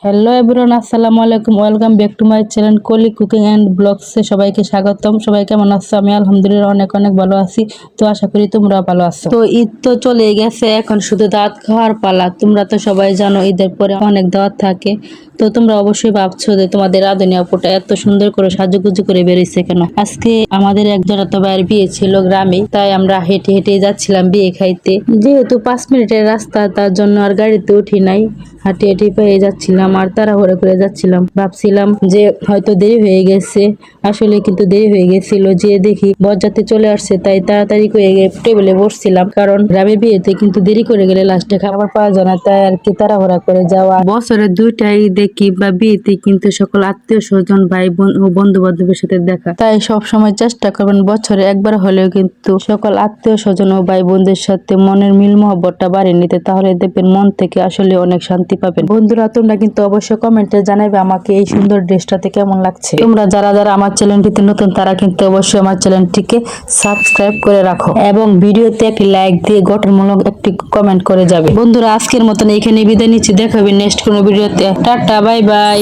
Hello everyone, আসসালামু আলাইকুম। Welcome back to my channel কলি কুকিং অ্যান্ড ব্লগসে সবাইকে স্বাগতম। সবাই কেমন আছো? আমি আলহামদুলিল্লাহ অনেক অনেক ভালো আছি। তো আশা করি তোমরা ভালো আছো। তো ঈদ তো চলে গেছে, এখন শুধু দাওয়াত খাওয়ার পালা। তোমরা তো সবাই জানো ঈদের পরে অনেক দাওয়াত থাকে। তো তোমরা অবশ্যই ভাবছো যে তোমাদের রাঁধুনি আপুটা এত সুন্দর করে সাজুগুজু করে বেরিয়েছে কেন। আজকে আমাদের একজন তো ভাইয়ের বিয়ে ছিল গ্রামে, তাই আমরা হেঁটে হেঁটে যাচ্ছিলাম বিয়ে খাইতে। যেহেতু 5 মিনিটের রাস্তা, তার জন্য আর গাড়িতে উঠি নাই, হাঁটি হাঁটি পেয়ে যাচ্ছিলাম আর তাড়াহুড়ো করে যাচ্ছিলাম। ভাবছিলাম যে হয়তো দেরি হয়ে গেছে, আসলে কিন্তু দেরি হয়ে গেছিল। যে দেখি বরযাত্রী চলে আসছে, তাই তাড়াতাড়ি করে টেবিলে বসছিলাম, কারণ গ্রামের বিয়েতে কিন্তু দেরি করে গেলে লাস্টে খাবার পাওয়া যায় না, তাই আর কি তাড়াহুড়া করে যাওয়া। বছরের দুইটাই দেখি বা বিয়েতে কিন্তু সকল আত্মীয় স্বজন ভাই বোন ও বন্ধু বান্ধবের সাথে দেখা, তাই সব সময় চেষ্টা করবেন বছরে একবার হলেও কিন্তু সকল আত্মীয় স্বজন ও ভাই বোনদের সাথে মনের মিল মহব্বতটা বাড়িয়ে নিতে, তাহলে দেখবেন মন থেকে আসলে অনেক শান্তি পাবেন। বন্ধুরা, তোমরা কিন্তু অবশ্যই কমেন্টে জানাবে আমাকে এই সুন্দর ড্রেসটাতে কেমন লাগছে। তোমরা যারা যারা আমার চ্যানেলটিতে নতুন, তারা কিন্তু অবশ্যই আমার চ্যানেলটিকে সাবস্ক্রাইব করে রাখো এবং ভিডিওতে একটি লাইক দিয়ে গঠনমূলক একটি কমেন্ট করে যাবে। বন্ধুরা, আজকের মতন এখানে বিদায় নিচ্ছি। দেখাবে নেক্সট কোনো ভিডিওতে। Tata, bye bye.